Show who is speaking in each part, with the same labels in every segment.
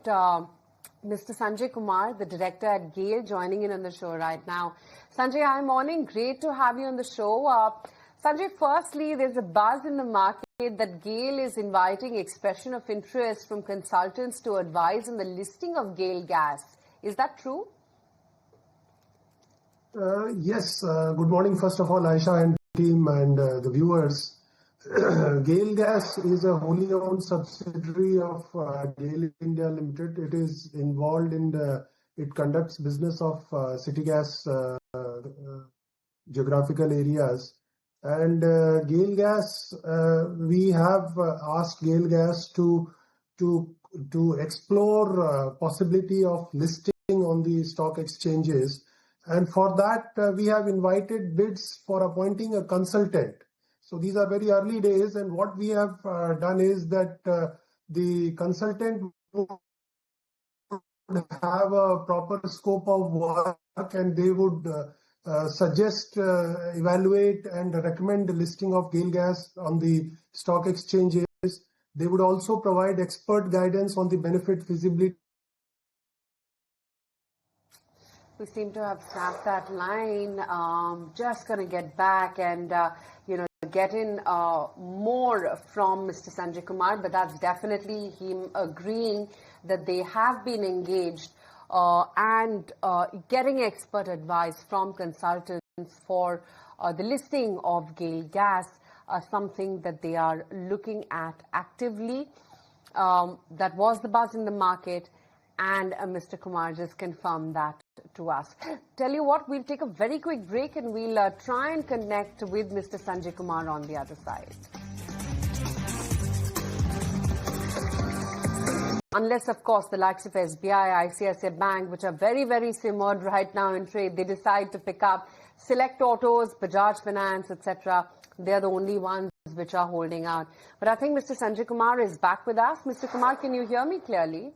Speaker 1: Mr. Sanjay Kumar, the director at GAIL, joining in on the show right now. Sanjay, hi, morning. Great to have you on the show. Sanjay, firstly, there's a buzz in the market that GAIL is inviting expression of interest from consultants to advise on the listing of GAIL Gas. Is that true?
Speaker 2: Yes. Good morning, first of all, Aisha and team and the viewers. GAIL Gas is a wholly owned subsidiary of GAIL India Limited. It is involved in it conducts business of city gas geographical areas. And GAIL Gas, we have asked GAIL Gas to explore possibility of listing on the stock exchanges. And for that, we have invited bids for appointing a consultant. So these are very early days, and what we have done is that the consultant would have a proper scope of work, and they would suggest, evaluate and recommend the listing of GAIL Gas on the stock exchanges. They would also provide expert guidance on the benefit feasibility.
Speaker 1: We seem to have snapped that line. Just going to get back and, get in more from Mr. Sanjay Kumar, but that's definitely him agreeing that they have been engaged and getting expert advice from consultants for the listing of GAIL Gas, something that they are looking at actively. That was the buzz in the market, and Mr. Kumar just confirmed that to us. Tell you what, we'll take a very quick break and we'll try and connect with Mr. Sanjay Kumar on the other side. Unless, of course, the likes of SBI, ICICI Bank, which are very, very simmered right now in trade, they decide to pick up Select Autos, Bajaj Finance, etc. They're the only ones which are holding out. But I think Mr. Sanjay Kumar is back with us. Mr. Kumar, can you hear me clearly?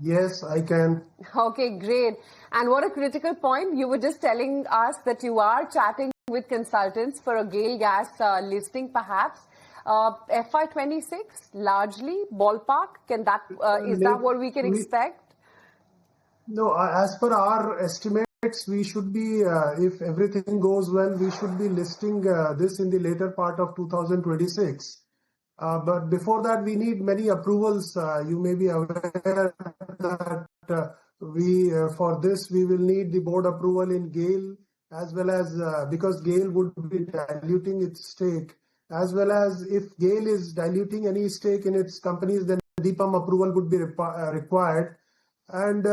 Speaker 2: Yes, I can.
Speaker 1: Okay, great. And what a critical point. You were just telling us that you are chatting with consultants for a GAIL Gas listing, perhaps. FY26, largely, ballpark? Is that what we can expect?
Speaker 2: No, as per our estimates, we should be, if everything goes well, we should be listing this in the later part of 2026. But before that, we need many approvals. You may be aware that for this, we will need the board approval in GAIL, as well as because GAIL would be diluting its stake, as well as if GAIL is diluting any stake in its companies, then DPAM approval would be required. And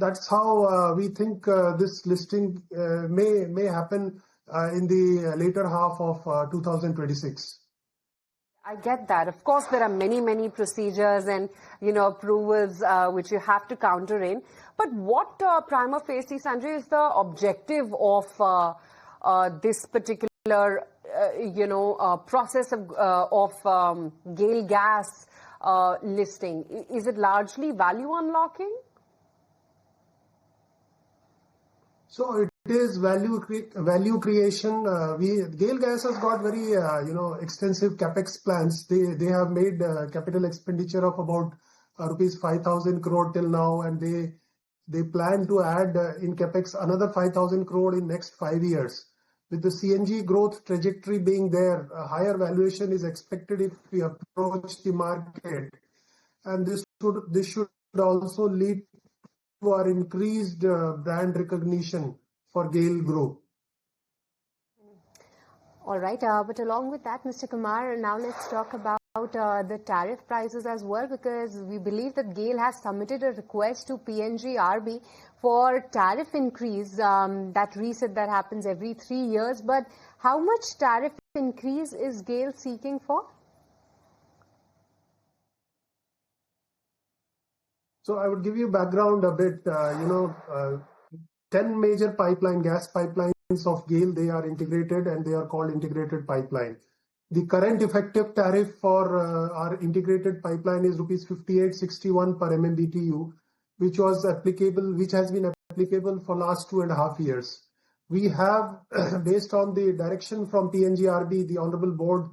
Speaker 2: that's how we think this listing may happen in the later half of 2026.
Speaker 1: I get that. Of course, there are many, many procedures and, approvals which you have to counter in. But what prima facie, Sanjay, is the objective of this particular, process of GAIL Gas listing? Is it largely value unlocking?
Speaker 2: So it is value creation. GAIL Gas has got very extensive capex plans. They have made capital expenditure of about rupees 5,000 crore till now, and they plan to add in capex another 5,000 crore in next 5 years. With the CNG growth trajectory being there, a higher valuation is expected if we approach the market, and this should also lead to our increased brand recognition for GAIL Group.
Speaker 3: All right, but along with that, Mr. Kumar, now let's talk about the tariff prices as well, because we believe that GAIL has submitted a request to PNGRB for tariff increase, that reset that happens every 3 years. But how much tariff increase is GAIL seeking for?
Speaker 2: So I would give you background a bit. 10 major gas pipelines of GAIL, they are integrated and they are called integrated pipeline. The current effective tariff for our integrated pipeline is rupees 58.61 per MMBtu, which has been applicable for last 2.5 years. We have, based on the direction from PNGRB, the Honorable Board,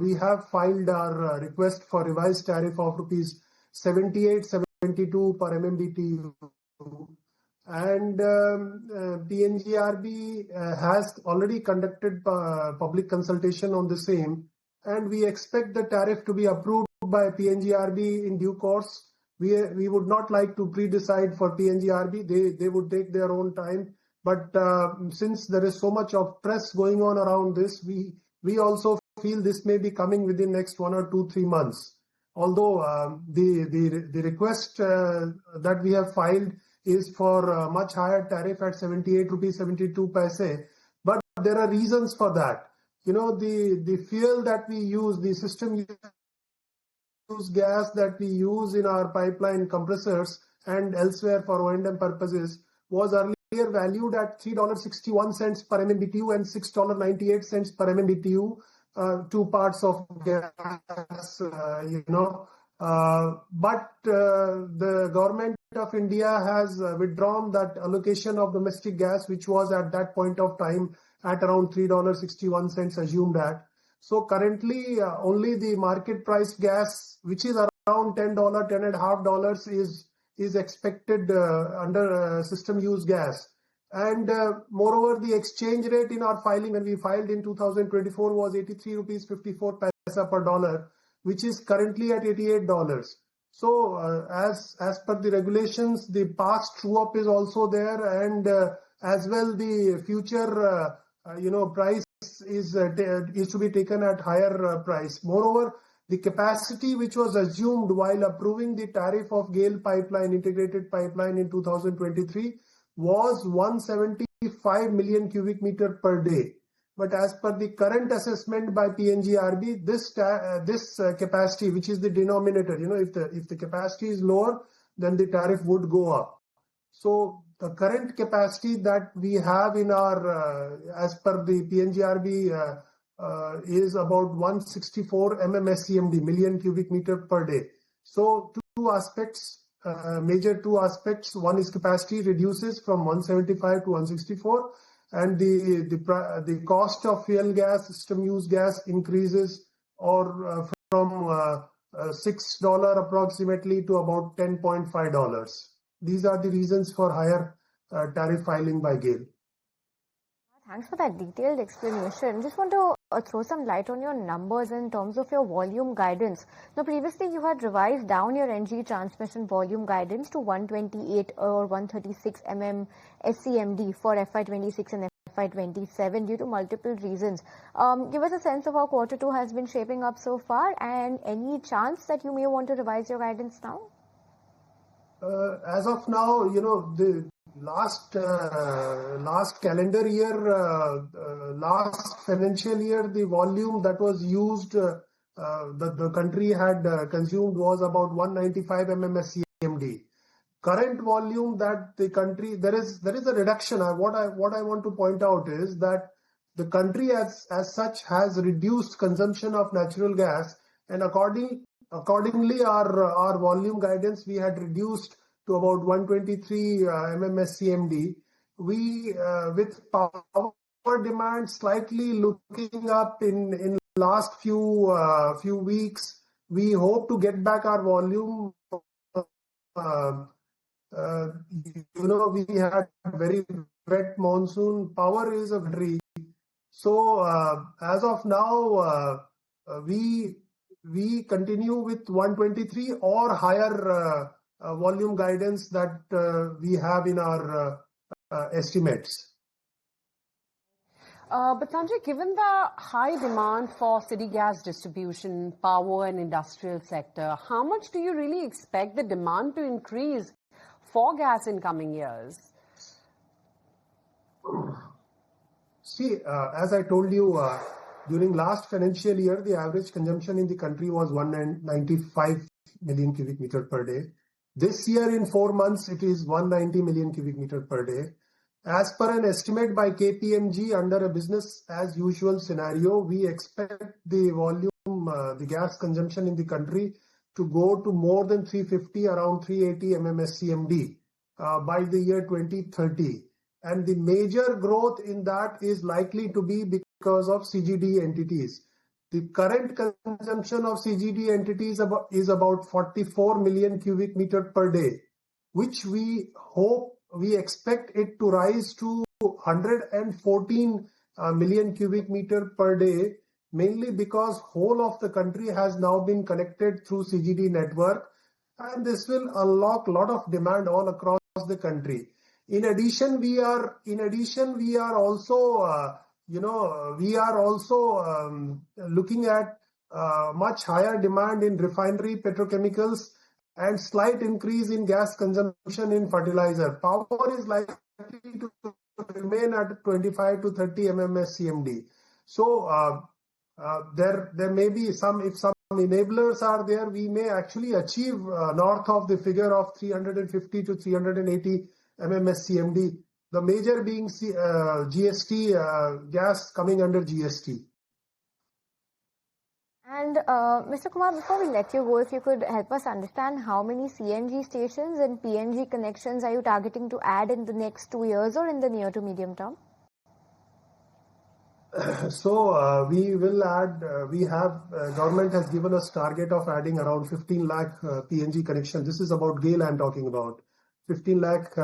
Speaker 2: we have filed our request for revised tariff of rupees 78.75 22 per MMBtu. And PNGRB has already conducted public consultation on the same, and we expect the tariff to be approved by PNGRB in due course. We would not like to pre-decide for PNGRB. They would take their own time. But since there is so much of press going on around this, we also feel this may be coming within next 1 or 2, 3 months. Although the request that we have filed is for a much higher tariff at 78 rupees 72 paise, but there are reasons for that. You know, the fuel that we use, the system use gas that we use in our pipeline compressors and elsewhere for O&M purposes was earlier valued at $3.61 per MMBtu and $6.98 per MMBtu, 2 parts of gas, but the government of India has withdrawn that allocation of domestic gas, which was at that point of time at around $3.61 assumed at. So currently only the market price gas, which is around $10, $10.50 is expected under system use gas. And moreover, the exchange rate in our filing, when we filed in 2024, was 83 rupees 54 paisa per dollar, which is currently at $88. So as per the regulations, the past true up is also there, and as well the future price is to be taken at higher price. Moreover, the capacity which was assumed while approving the tariff of GAIL pipeline, integrated pipeline in 2023 was 175 million cubic meter per day. But as per the current assessment by PNGRB, this capacity, which is the denominator, if the capacity is lower, then the tariff would go up. So the current capacity that we have in our, as per the PNGRB, is about 164 mmscmd, million cubic meter per day. So two aspects, major two aspects. One is capacity reduces from 175 to 164. And the cost of fuel gas, system use gas increases or from $6 approximately to about $10.5. These are the reasons for higher tariff filing by GAIL.
Speaker 3: Thanks for that detailed explanation. Just want to throw some light on your numbers in terms of your volume guidance. Now, previously you had revised down your NG transmission volume guidance to 128 or 136 mmscmd for FY26 and FY27 due to multiple reasons. Give us a sense of how Q2 has been shaping up so far, and any chance that you may want to revise your guidance now?
Speaker 2: As of now, the last calendar year, last financial year, the volume that was used, that the country had consumed was about 195 mmscmd. Current volume that the country, there is a reduction. What I want to point out is that the country as such has reduced consumption of natural gas, and accordingly our volume guidance we had reduced to about 123 mmscmd. We with power demand slightly looking up in last few weeks, we hope to get back our volume. We had very wet monsoon. Power is a very so as of now we continue with 123 or higher volume guidance that we have in our estimates.
Speaker 1: But Sanjay, given the high demand for city gas distribution, power and industrial sector, how much do you really expect the demand to increase for gas in coming years?
Speaker 2: See, as I told you, during last financial year, the average consumption in the country was 195 million cubic meter per day. This year in 4 months, it is 190 million cubic meter per day. As per an estimate by KPMG, under a business as usual scenario, we expect the volume, the gas consumption in the country to go to more than 350, around 380 mmscmd by the year 2030. And the major growth in that is likely to be because of CGD entities. The current consumption of CGD entities is about 44 million cubic meter per day, which we expect it to rise to 114 million cubic meter per day, mainly because whole of the country has now been connected through CGD network, and this will unlock a lot of demand all across the country. In addition, we are also looking at much higher demand in refinery petrochemicals and slight increase in gas consumption in fertilizer. Power is likely to remain at 25 to 30 mmscmd. So there may be some, if some enablers are there, we may actually achieve north of the figure of 350 to 380 mmscmd. The major being GST, gas coming under GST.
Speaker 3: And Mr. Kumar, before we let you go, if you could help us understand how many CNG stations and PNG connections are you targeting to add in the next 2 years or in the near to medium term?
Speaker 2: So we will add, government has given us target of adding around 15 lakh PNG connection. This is about GAIL I'm talking about. 15 lakh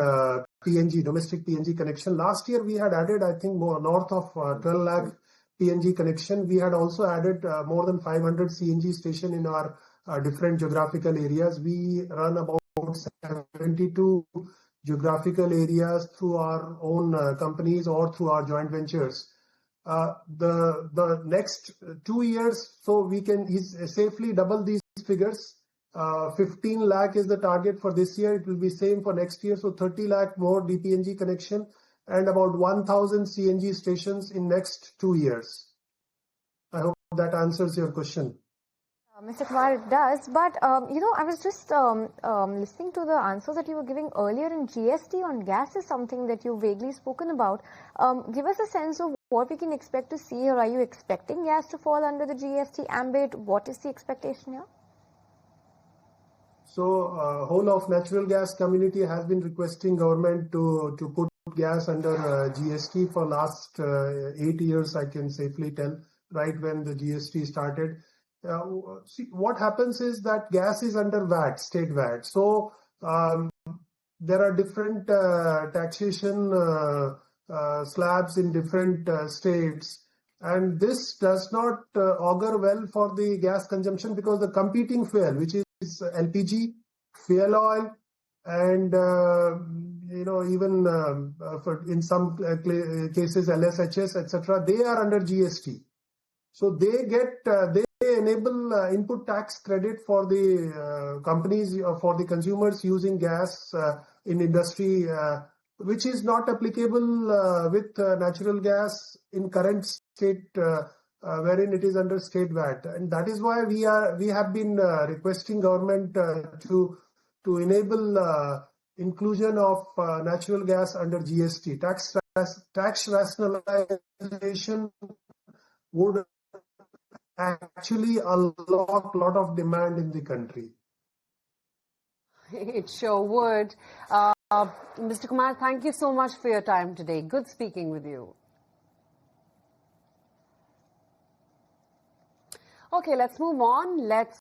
Speaker 2: PNG, domestic PNG connection. Last year we had added, I think, more north of 12 lakh PNG connection. We had also added more than 500 CNG station in our different geographical areas. We run about 72 geographical areas through our own companies or through our joint ventures. The next 2 years, so we can safely double these figures. 15 lakh is the target for this year. It will be same for next year. So 30 lakh more DPNG connection and about 1,000 CNG stations in next 2 years. I hope that answers your question.
Speaker 3: Mr. Kumar, it does. But, I was just listening to the answers that you were giving earlier, and GST on gas is something that you've vaguely spoken about. Give us a sense of what we can expect to see, or are you expecting gas to fall under the GST ambit? What is the expectation here?
Speaker 2: So, whole of natural gas community has been requesting government to put gas under GST for last 8 years, I can safely tell, right when the GST started. See, what happens is that gas is under VAT, state VAT. So, there are different taxation slabs in different states. And this does not augur well for the gas consumption, because the competing fuel, which is LPG, fuel oil, and even in some cases LSHS, etc., they are under GST. So they enable input tax credit for the companies, for the consumers using gas in industry, which is not applicable with natural gas in current state, wherein it is under state VAT. And that is why we have been requesting government to enable inclusion of natural gas under GST. Tax rationalization would actually unlock a lot of demand in the country.
Speaker 1: It sure would. Mr. Kumar, thank you so much for your time today. Good speaking with you. Okay, let's move on. Let's